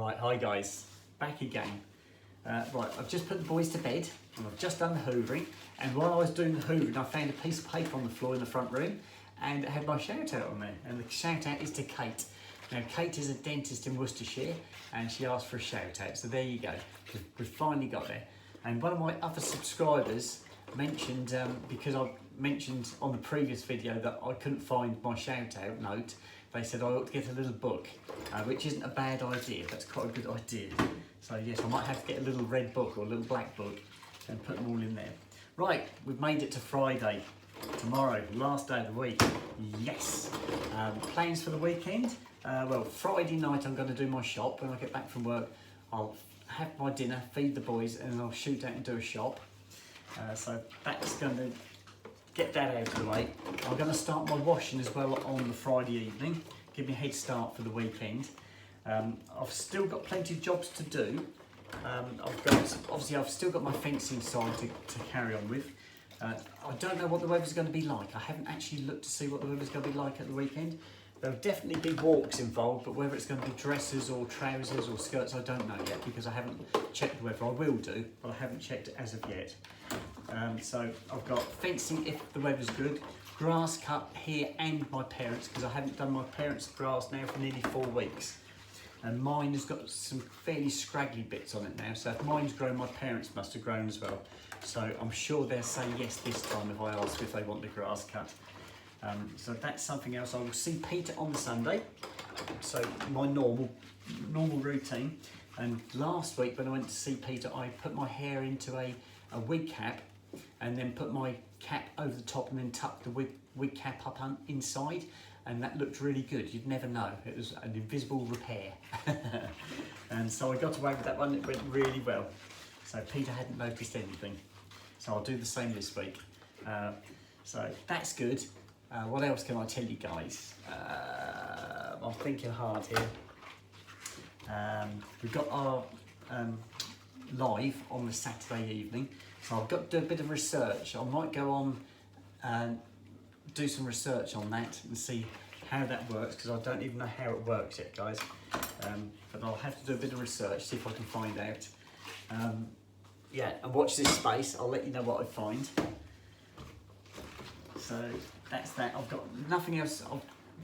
Right, hi guys, back again. Right, I've just put the boys to bed and I've just done the hoovering, and while I was doing the hoovering I found a piece of paper on the floor in the front room and it had my shout out on there, and the shout out is to Kate. Now Kate is a dentist in Worcestershire and she asked for a shout out, so there you go, we've finally got there. And one of my other subscribers mentioned, because I mentioned on the previous video that I couldn't find my shout out note, they said I ought to get a little book, which isn't a bad idea. That's quite a good idea. So yes, I might have to get a little red book or a little black book and put them all in there. Right, we've made it to Friday. Tomorrow, last day of the week. Yes. Plans for the weekend? Well, Friday night I'm going to do my shop. When I get back from work, I'll have my dinner, feed the boys, and I'll shoot out and do a shop. So that's going to get that out of the way. I'm going to start my washing as well on the Friday evening, give me a head start for the weekend. I've still got plenty of jobs to do. I've still got my fencing side to carry on with. I don't know what the weather's going to be like. I haven't actually looked to see what the weather's going to be like at the weekend. There'll definitely be walks involved, but whether it's going to be dresses or trousers or skirts, I don't know yet because I haven't checked the weather. I will do, but I haven't checked it as of yet. So I've got fencing if the weather's good, grass cut here and my parents', because I haven't done my parents' grass now for nearly 4 weeks. And mine has got some fairly scraggly bits on it now, so if mine's grown, my parents must have grown as well. So I'm sure they'll say yes this time if I ask if they want the grass cut. So that's something else. I will see Peter on the Sunday, so my normal routine. And last week when I went to see Peter, I put my hair into a wig cap and then put my cap over the top and then tucked the wig cap up inside, and that looked really good. You'd never know, it was an invisible repair. And so I got away with that one, it went really well. So Peter hadn't noticed anything. So I'll do the same this week. So that's good. What else can I tell you guys? I'm thinking hard here. We've got our live on the Saturday evening, so I've got to do a bit of research. I might go on and do some research on that and see how that works, because I don't even know how it works yet, guys. But I'll have to do a bit of research, see if I can find out. Yeah, and watch this space. I'll let you know what I find. So that's that. I've got nothing else. I've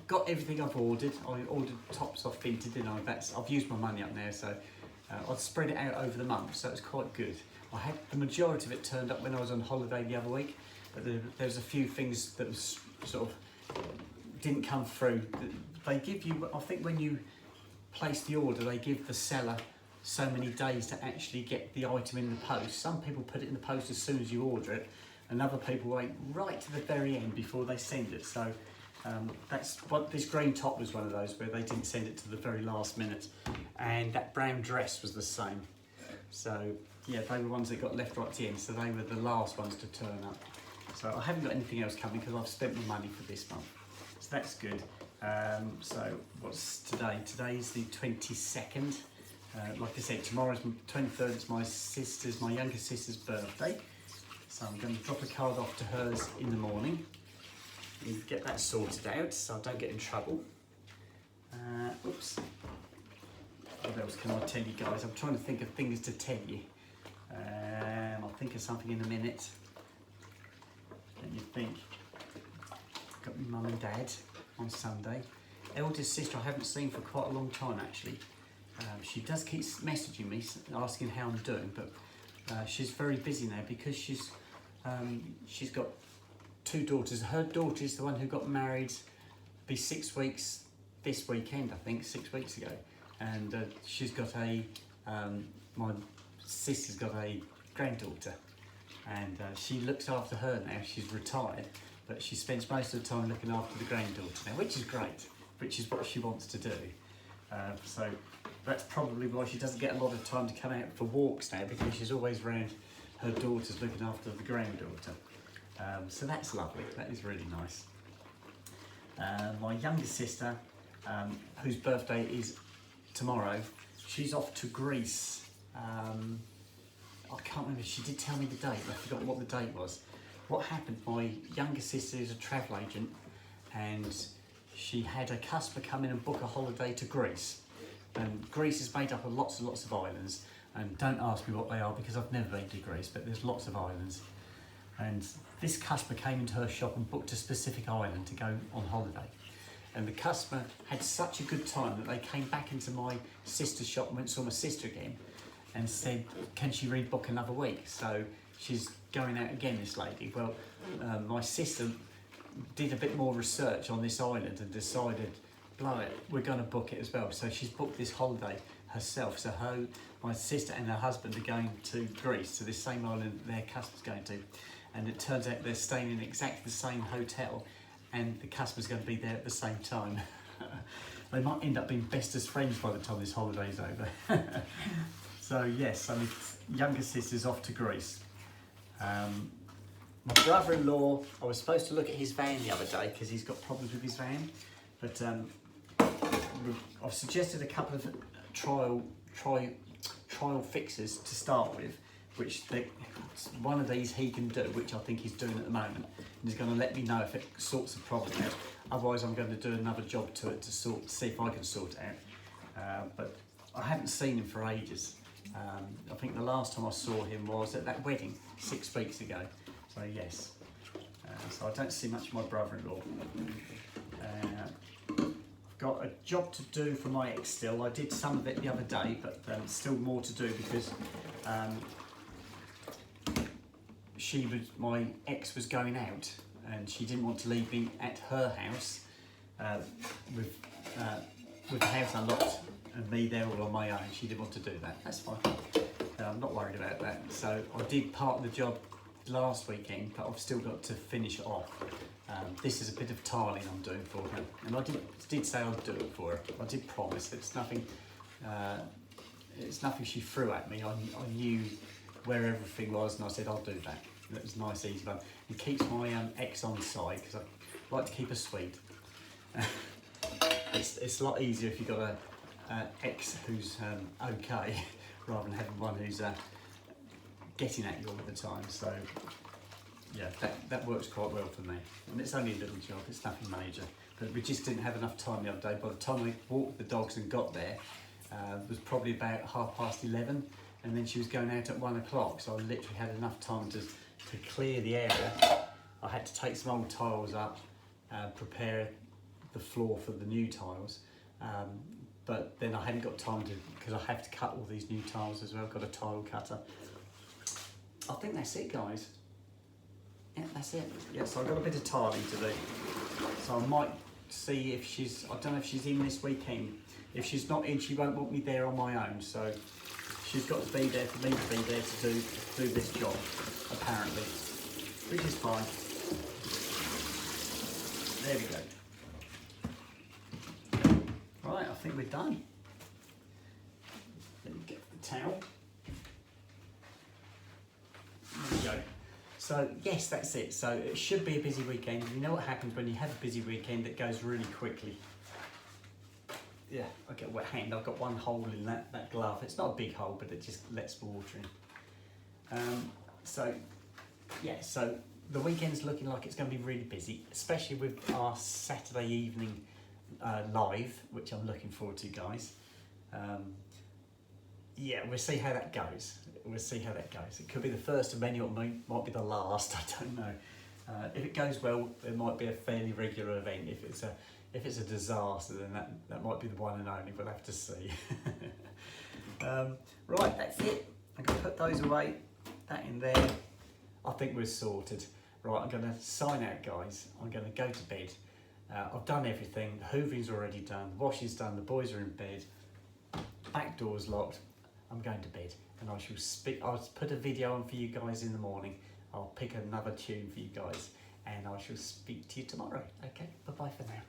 got everything I've ordered. I ordered tops off Vinted, didn't I? I've used my money up there, so I've spread it out over the month, so it's quite good. I had the majority of it turned up when I was on holiday the other week, but there was a few things that was sort of didn't come through. They give you, I think when you place the order, they give the seller so many days to actually get the item in the post. Some people put it in the post as soon as you order it, and other people wait right to the very end before they send it. So that's what this green top was one of those where they didn't send it to the very last minute, and that brown dress was the same. So yeah, they were ones that got left right to the end, so they were the last ones to turn up. So I haven't got anything else coming because I've spent my money for this month, so that's good. So what's today? Today's the 22nd. Like I said, tomorrow's 23rd. It's my younger sister's birthday. So I'm going to drop a card off to hers in the morning and get that sorted out so I don't get in trouble. Oops. What else can I tell you guys? I'm trying to think of things to tell you. I'll think of something in a minute. Let me think. Got my mum and dad on Sunday. Eldest sister I haven't seen for quite a long time actually. She does keep messaging me asking how I'm doing, but she's very busy now because she's got 2 daughters. Her daughter is the one who got married, be 6 weeks this weekend, I think, 6 weeks ago. And she's got my sister's got a granddaughter, and she looks after her now. She's retired, but she spends most of the time looking after the granddaughter now, which is great, which is what she wants to do. So that's probably why she doesn't get a lot of time to come out for walks now, because she's always around her daughters looking after the granddaughter. So that's lovely, that is really nice. My younger sister, whose birthday is tomorrow, she's off to Greece. I can't remember, she did tell me the date, I forgot what the date was. What happened, my younger sister is a travel agent, and she had a customer come in and book a holiday to Greece. And Greece is made up of lots and lots of islands, and don't ask me what they are because I've never been to Greece, but there's lots of islands. And this customer came into her shop and booked a specific island to go on holiday. And the customer had such a good time that they came back into my sister's shop and went and saw my sister again and said, can she rebook another week? So she's going out again, this lady. Well, my sister did a bit more research on this island and decided, blow it, we're going to book it as well. So she's booked this holiday herself. So my sister and her husband are going to Greece, to this same island their customer's going to. And it turns out they're staying in exactly the same hotel, and the customer's going to be there at the same time. They might end up being best as friends by the time this holiday's over. So yes, my younger sister's off to Greece. My brother-in-law, I was supposed to look at his van the other day because he's got problems with his van, but I've suggested a couple of trial fixes to start with, which one of these he can do, which I think he's doing at the moment, and he's going to let me know if it sorts the problem out. Otherwise, I'm going to do another job to it to see if I can sort it out. But I haven't seen him for ages. I think the last time I saw him was at that wedding 6 weeks ago. So yes, so I don't see much of my brother-in-law. I've got a job to do for my ex still. I did some of it the other day, but still more to do because my ex was going out and she didn't want to leave me at her house with the house unlocked and me there all on my own. She didn't want to do that. That's fine. I'm not worried about that. So I did part of the job last weekend, but I've still got to finish it off. This is a bit of tiling I'm doing for her, and I did say I'd do it for her. I did promise. It's nothing she threw at me. I knew where everything was, and I said I'll do that. It was nice, easy one. It keeps my ex on side because I like to keep her sweet. It's a lot easier if you've got an ex who's okay, rather than having one who's getting at you all the time. So yeah, that works quite well for me. And it's only a little job, it's nothing major. But we just didn't have enough time the other day. By the time we walked the dogs and got there, it was probably about 11:30, and then she was going out at 1 o'clock. So I literally had enough time to clear the area. I had to take some old tiles up, prepare the floor for the new tiles. But then I hadn't got time to, because I have to cut all these new tiles as well. I've got a tile cutter. I think that's it, guys. Yeah, that's it. Yeah, so I've got a bit of tiling to do. So I might see if I don't know if she's in this weekend. If she's not in, she won't want me there on my own. So she's got to be there for me to be there to do this job, apparently, which is fine. There we go. Right, I think we're done. Let me get the towel. There we go. So yes, that's it. So it should be a busy weekend. You know what happens when you have a busy weekend? It goes really quickly. Yeah, I get a wet hand. I've got one hole in that glove. It's not a big hole, but it just lets water in. So yeah, so the weekend's looking like it's going to be really busy, especially with our Saturday evening live, which I'm looking forward to, guys. Yeah, we'll see how that goes. It could be the first of many, or might be the last. I don't know. If it goes well, it might be a fairly regular event. If it's a disaster, then that might be the one and only. We'll have to see. Right, that's it. I'm going to put those away. That in there. I think we're sorted. Right, I'm going to sign out, guys. I'm going to go to bed. I've done everything. The hoovering's already done. The washing's done. The boys are in bed. Back door's locked. I'm going to bed, and I'll put a video on for you guys in the morning. I'll pick another tune for you guys, and I shall speak to you tomorrow. Okay, bye-bye for now.